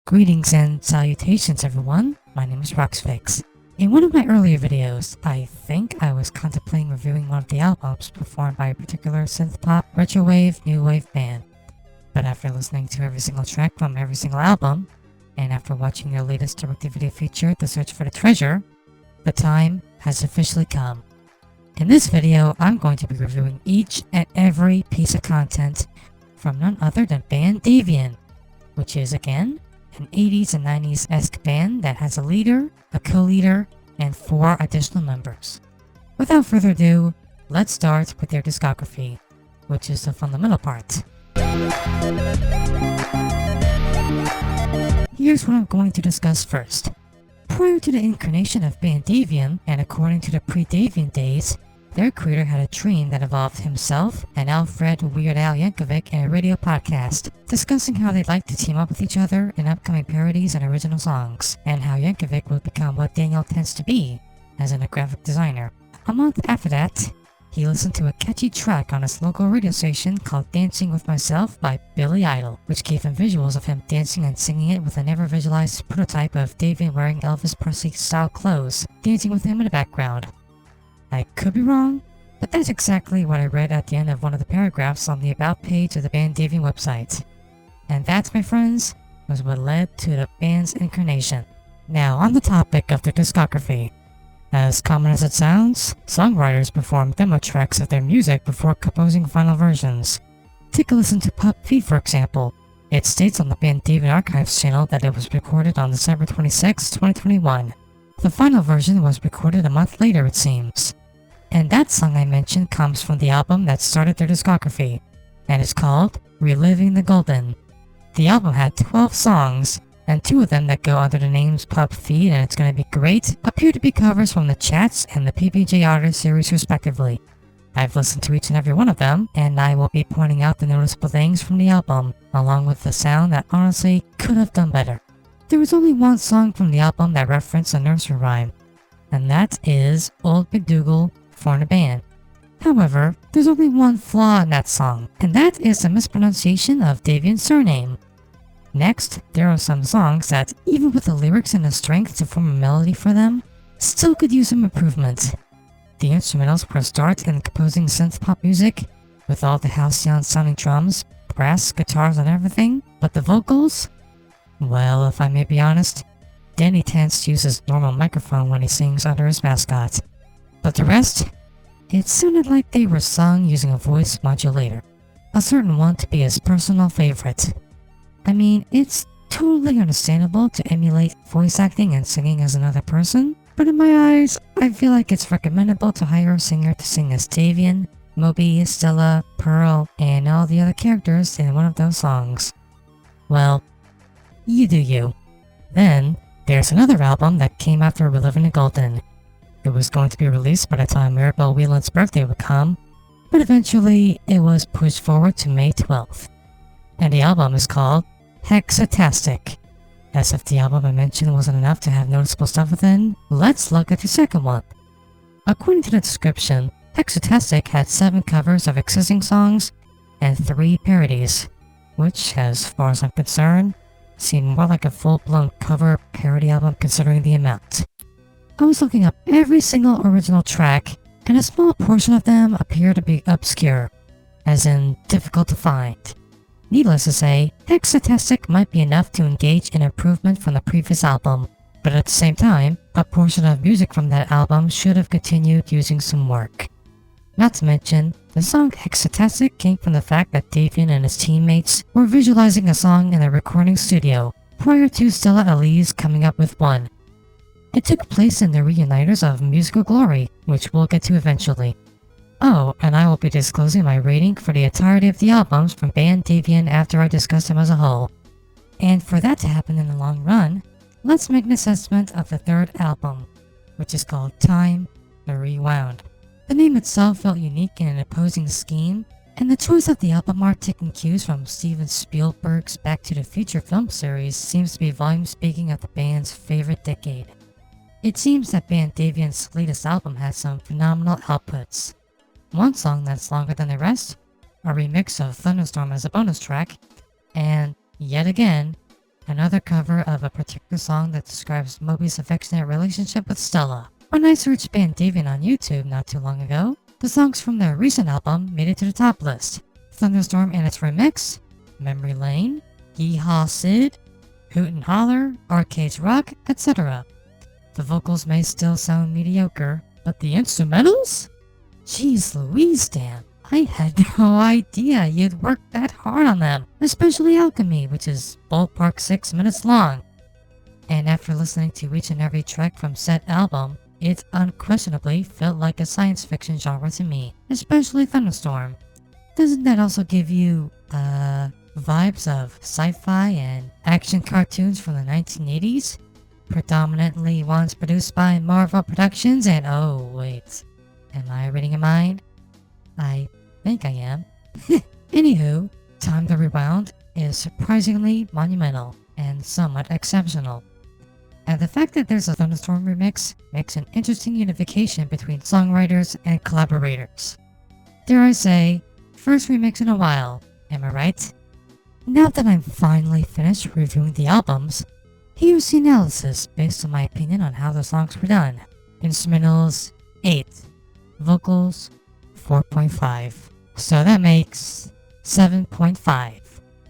Greetings and salutations everyone, my name is Roxfix. In one of my earlier videos, I think I was contemplating reviewing one of the albums performed by a particular synth-pop, retrowave, new wave band. But after listening to every single track from every single album, and after watching their latest direct-to-video feature, The Search for the Treasure, the time has officially come. In this video, I'm going to be reviewing each and every piece of content from none other than Band Davian, which is, again, an 80s and 90s-esque band that has a leader, a co-leader, and 4 additional members. Without further ado, let's start with their discography, which is the fundamental part. Here's what I'm going to discuss first. Prior to the incarnation of Band Davian, and according to the pre-Davian days, their creator had a dream that involved himself and Alfred Weird Al Yankovic in a radio podcast, discussing how they'd like to team up with each other in upcoming parodies and original songs, and how Yankovic would become what Daniel tends to be, as in a graphic designer. A month after that, he listened to a catchy track on his local radio station called Dancing With Myself by Billy Idol, which gave him visuals of him dancing and singing it with a never visualized prototype of Davian wearing Elvis Presley style clothes, dancing with him in the background. I could be wrong, but that's exactly what I read at the end of one of the paragraphs on the About page of the Band Davian website. And that, my friends, was what led to the band's incarnation. Now, on the topic of their discography. As common as it sounds, songwriters perform demo tracks of their music before composing final versions. Take a listen to Pup Feet, for example. It states on the Band Davian Archives channel that it was recorded on December 26, 2021. The final version was recorded a month later, it seems. And that song I mentioned comes from the album that started their discography, and it's called Reliving the Golden. The album had 12 songs, and 2 of them that go under the names Pup Feed and It's Gonna Be Great appear to be covers from the Chats and the PBJ Artist series respectively. I've listened to each and every one of them, and I will be pointing out the noticeable things from the album, along with the sound that honestly could have done better. There was only one song from the album that referenced a nursery rhyme, and that is Old MacDougal for the Band. However, there's only one flaw in that song, and that is the mispronunciation of Davian's surname. Next, there are some songs that, even with the lyrics and the strength to form a melody for them, still could use some improvement. The instrumentals were a start in composing synth-pop music, with all the halcyon-sounding drums, brass, guitars, and everything, but the vocals? Well, if I may be honest, Danny tends to use his normal microphone when he sings under his mascot. But the rest? It sounded like they were sung using a voice modulator, a certain one to be his personal favorite. I mean, it's totally understandable to emulate voice acting and singing as another person, but in my eyes, I feel like it's recommendable to hire a singer to sing as Davian, Moby, Stella, Pearl, and all the other characters in one of those songs. Well, you do you. Then, there's another album that came after Reliving the Golden. It was going to be released by the time Maribel Whelan's birthday would come, but eventually it was pushed forward to May 12th. And the album is called Hexatastic. As if the album I mentioned wasn't enough to have noticeable stuff within, let's look at the second one. According to the description, Hexatastic had 7 covers of existing songs and 3 parodies, which, as far as I'm concerned, seemed more like a full-blown cover parody album considering the amount. I was looking up every single original track, and a small portion of them appear to be obscure, as in difficult to find. Needless to say, Hexatastic might be enough to engage in improvement from the previous album, but at the same time, a portion of music from that album should have continued using some work. Not to mention, the song Hexatastic came from the fact that Davian and his teammates were visualizing a song in a recording studio, prior to Stella Elise coming up with one. It took place in the reuniters of Musical Glory, which we'll get to eventually. Oh, and I will be disclosing my rating for the entirety of the albums from Band Davian after I discuss them as a whole. And for that to happen in the long run, let's make an assessment of the third album, which is called Time the Rewound. The name itself felt unique in an opposing scheme, and the choice of the album art taking cues from Steven Spielberg's Back to the Future film series seems to be volume speaking of the band's favorite decade. It seems that Band Davian's latest album has some phenomenal outputs. One song that's longer than the rest, a remix of Thunderstorm as a bonus track, and, yet again, another cover of a particular song that describes Moby's affectionate relationship with Stella. When I searched Bandavian on YouTube not too long ago, the songs from their recent album made it to the top list. Thunderstorm and its remix, Memory Lane, Yeehaw Sid, Hoot and Holler, Arcades Rock, etc. The vocals may still sound mediocre, but the instrumentals? Jeez Louise, Dan. I had no idea you'd worked that hard on them, especially Alchemy, which is ballpark 6 minutes long. And after listening to each and every track from said album, it unquestionably felt like a science fiction genre to me, especially Thunderstorm. Doesn't that also give you, vibes of sci-fi and action cartoons from the 1980s? Predominantly ones produced by Marvel Productions and oh wait, am I reading a mind? I think I am. Anywho, Time to Rewound is surprisingly monumental and somewhat exceptional. And the fact that there's a Thunderstorm remix makes an interesting unification between songwriters and collaborators. Dare I say, first remix in a while, am I right? Now that I'm finally finished reviewing the albums, here's the analysis based on my opinion on how the songs were done. Instrumentals, 8. Vocals, 4.5. So that makes 7.5.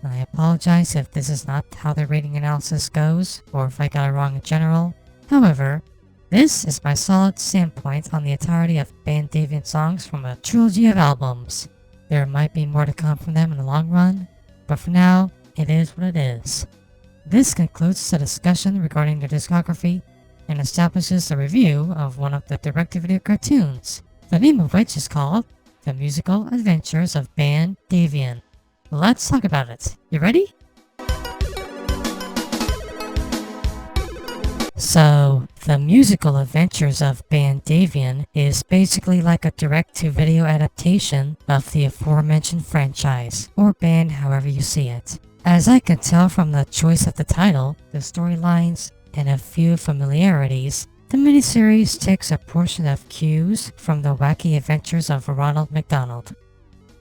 I apologize if this is not how the rating analysis goes, or if I got it wrong in general. However, this is my solid standpoint on the entirety of Bandavian songs from a trilogy of albums. There might be more to come from them in the long run, but for now, it is what it is. This concludes the discussion regarding their discography and establishes the review of one of the direct-to-video cartoons, the name of which is called The Musical Adventures of Bandavian. Let's talk about it. You ready? So, The Musical Adventures of Bandavian is basically like a direct-to-video adaptation of the aforementioned franchise, or band however you see it. As I can tell from the choice of the title, the storylines, and a few familiarities, the miniseries takes a portion of cues from the wacky adventures of Ronald McDonald.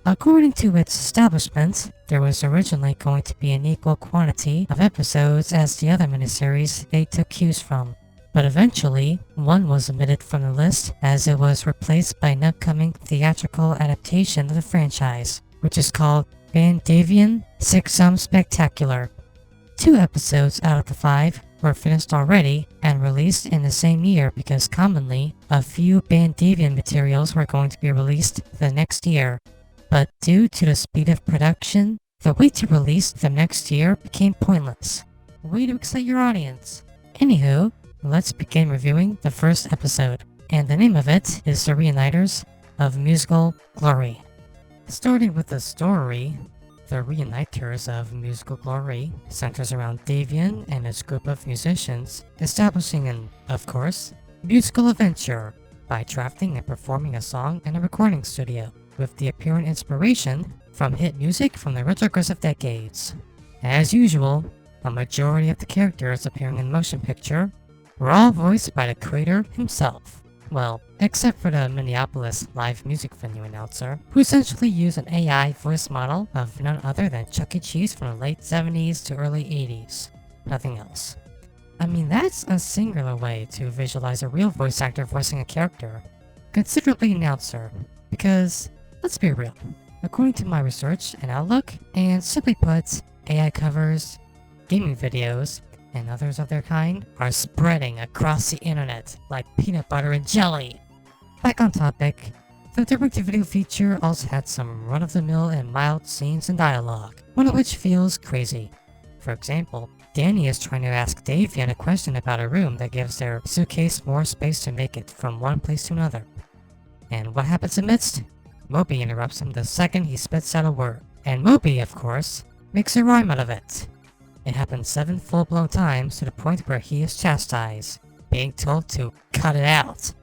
According to its establishment, there was originally going to be an equal quantity of episodes as the other miniseries they took cues from, but eventually, one was omitted from the list as it was replaced by an upcoming theatrical adaptation of the franchise, which is called Bandavian Six-Some Spectacular. 2 episodes out of the 5 were finished already and released in the same year because commonly, a few Bandavian materials were going to be released the next year. But due to the speed of production, the wait to release them next year became pointless. Way to excite your audience. Anywho, let's begin reviewing the first episode, and the name of it is The Reuniters of Musical Glory. Starting with the story, The Reuniters of Musical Glory centers around Davian and his group of musicians, establishing an, of course, musical adventure by drafting and performing a song in a recording studio, with the apparent inspiration from hit music from the retrogressive decades. As usual, a majority of the characters appearing in the motion picture were all voiced by the creator himself. Well, except for the Minneapolis live music venue announcer, who essentially used an AI voice model of none other than Chuck E. Cheese from the late 70s to early 80s. Nothing else. I mean, that's a singular way to visualize a real voice actor voicing a character. Consider the announcer, because let's be real. According to my research and outlook, and simply put, AI covers, gaming videos, and others of their kind are spreading across the internet like peanut butter and jelly. Back on topic, the direct-to-video feature also had some run-of-the-mill and mild scenes and dialogue, one of which feels crazy. For example, Danny is trying to ask Davian a question about a room that gives their suitcase more space to make it from one place to another. And what happens amidst? Moby interrupts him the second he spits out a word, and Moby, of course, makes a rhyme out of it. It happens 7 full-blown times to the point where he is chastised, being told to cut it out.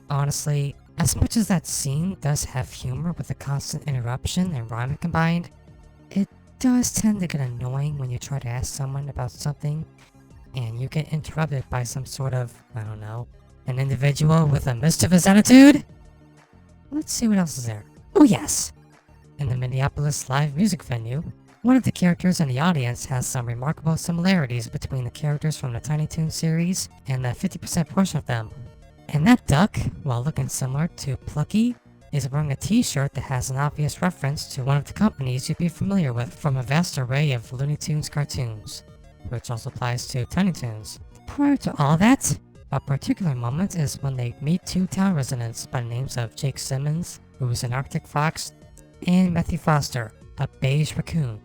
Honestly, as much as that scene does have humor with the constant interruption and rhyming combined, it does tend to get annoying when you try to ask someone about something and you get interrupted by some sort of, I don't know, an individual with a mischievous attitude? Let's see what else is there. Oh yes! In the Minneapolis live music venue, One of the characters in the audience has some remarkable similarities between the characters from the Tiny Toons series and the 50% portion of them. And that duck, while looking similar to Plucky, is wearing a t-shirt that has an obvious reference to one of the companies you'd be familiar with from a vast array of Looney Tunes cartoons, which also applies to Tiny Toons. Prior to all that, a particular moment is when they meet two town residents by the names of Jake Simmons, who is an Arctic fox, and Matthew Foster, a beige raccoon.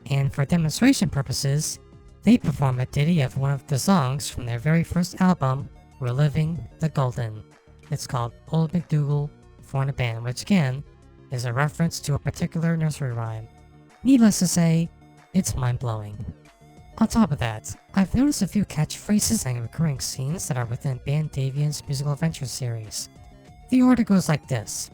And for demonstration purposes, they perform a ditty of one of the songs from their very first album, Reliving the Golden. It's called Old MacDougal for the Band, which again is a reference to a particular nursery rhyme. Needless to say, it's mind-blowing. On top of that, I've noticed a few catchphrases and recurring scenes that are within Band Davian's musical adventure series. The order goes like this.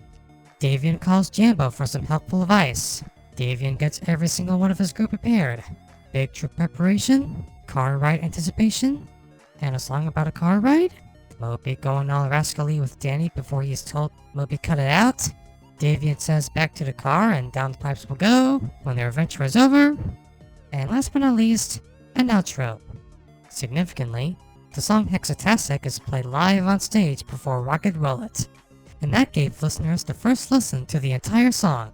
Davian calls Jambo for some helpful advice. Davian gets every single one of his group prepared. Big trip preparation, car ride anticipation, and a song about a car ride? Moby going all rascally with Danny before he's told Moby cut it out. Davian says back to the car and down the pipes will go when their adventure is over. And last but not least, an outro. Significantly, the song Hexatastic is played live on stage before Rocket Roll It, and that gave listeners the first listen to the entire song.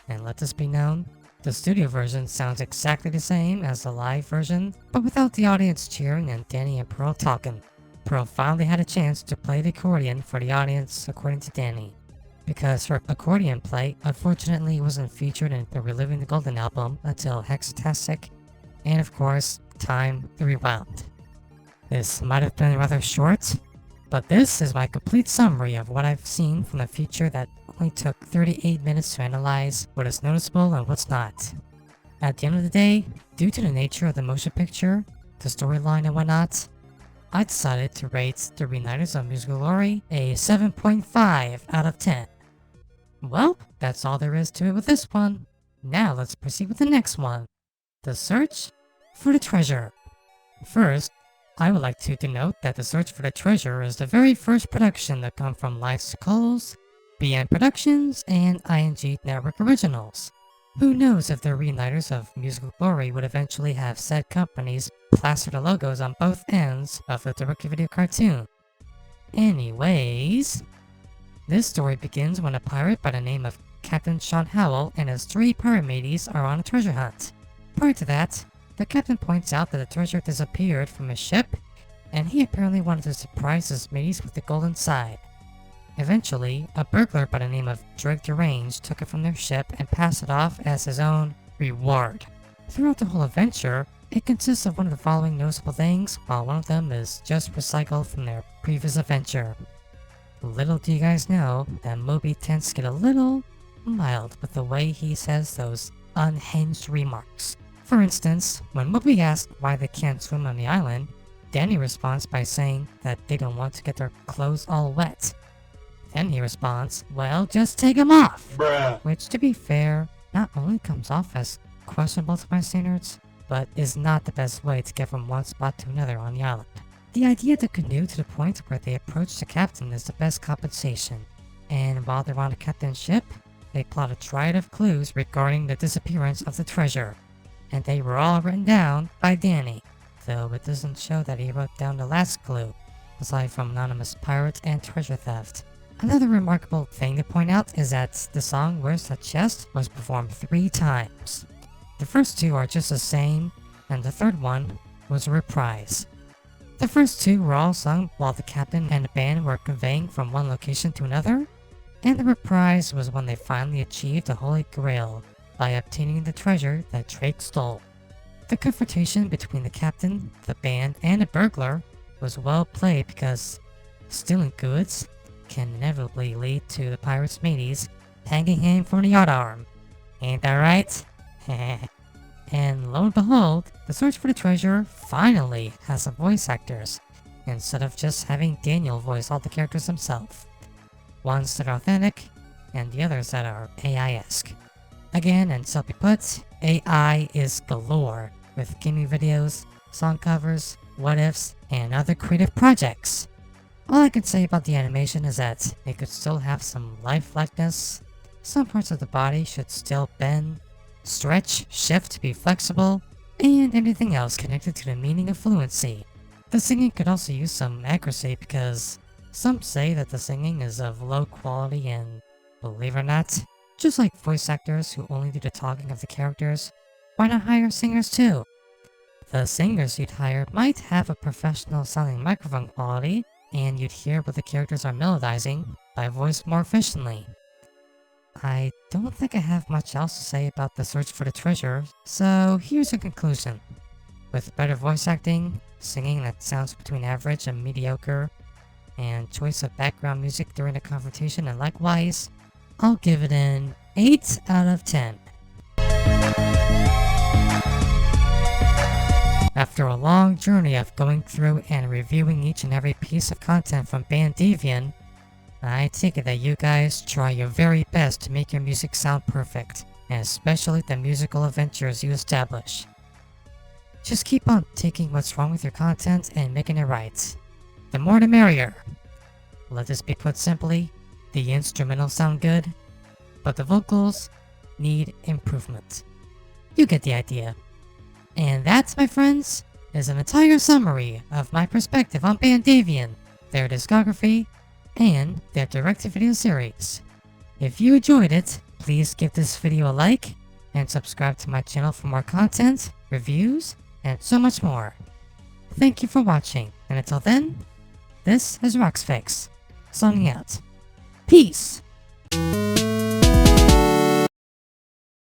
And let this be known, the studio version sounds exactly the same as the live version, but without the audience cheering and Danny and Pearl talking. Pearl finally had a chance to play the accordion for the audience according to Danny, because her accordion play unfortunately wasn't featured in the Reliving the Golden album until Hexatastic, and of course, Time the Rewound. This might have been rather short, but this is my complete summary of what I've seen from the feature that only took 38 minutes to analyze what is noticeable and what's not. At the end of the day, due to the nature of the motion picture, the storyline and whatnot, I decided to rate The Reuniters of Musical Glory a 7.5 out of 10. Well, that's all there is to it with this one. Now let's proceed with the next one. The Search for the Treasure. First, I would like to denote that The Search for the Treasure is the very first production that come from Life's Coals, BN Productions, and ING Network Originals. Who knows if the Reuniters of Musical Glory would eventually have said companies plaster the logos on both ends of the direct-to-video cartoon. Anyways, this story begins when a pirate by the name of Captain Sean Howell and his 3 pirate mateys are on a treasure hunt. Prior to that, the captain points out that the treasure disappeared from his ship, and he apparently wanted to surprise his mateys with the gold inside. Eventually, a burglar by the name of Drake Derange took it from their ship and passed it off as his own reward. Throughout the whole adventure, it consists of one of the following noticeable things, while one of them is just recycled from their previous adventure. Little do you guys know that Moby tends to get a little mild with the way he says those unhinged remarks. For instance, when Moby asks why they can't swim on the island, Danny responds by saying that they don't want to get their clothes all wet. Then he responds, well, just take them off! Bruh. Which, to be fair, not only comes off as questionable to my standards, but is not the best way to get from one spot to another on the island. The idea to canoe to the point where they approach the captain is the best compensation, and while they're on the captain's ship, they plot a triad of clues regarding the disappearance of the treasure, and they were all written down by Danny, though it doesn't show that he wrote down the last clue, aside from anonymous pirates and treasure theft. Another remarkable thing to point out is that the song Where's That Chest was performed 3 times. The first 2 are just the same, and the third one was a reprise. The first 2 were all sung while the captain and the band were conveying from one location to another, and the reprise was when they finally achieved the Holy Grail by obtaining the treasure that Drake stole. The confrontation between the captain, the band, and the burglar was well played because stealing goods can inevitably lead to the pirate's mateys hanging him from the yardarm. Ain't that right? And lo and behold, the search for the treasure finally has some voice actors, instead of just having Daniel voice all the characters himself. Ones that are authentic, and the others that are AI-esque. Again, and simply put, AI is galore, with gaming videos, song covers, what-ifs, and other creative projects. All I can say about the animation is that it could still have some life-likeness. Some parts of the body should still bend, stretch, shift, be flexible, and anything else connected to the meaning of fluency. The singing could also use some accuracy because some say that the singing is of low quality, and believe it or not, just like voice actors who only do the talking of the characters, why not hire singers too? The singers you'd hire might have a professional sounding microphone quality, and you'd hear what the characters are melodizing by voice more efficiently. I don't think I have much else to say about the search for the treasure, so here's a conclusion. With better voice acting, singing that sounds between average and mediocre, and choice of background music during the confrontation and likewise, I'll give it an 8 out of 10. After a long journey of going through and reviewing each and every piece of content from Bandevian, I take it that you guys try your very best to make your music sound perfect, and especially the musical adventures you establish. Just keep on taking what's wrong with your content and making it right. The more the merrier. Let this be put simply, the instrumentals sound good, but the vocals need improvement. You get the idea. And that, my friends, is an entire summary of my perspective on Bandevian, their discography, and their direct-to-video series. If you enjoyed it, please give this video a like, and subscribe to my channel for more content, reviews, and so much more. Thank you for watching, and until then, this is Roxfix, signing out. Peace!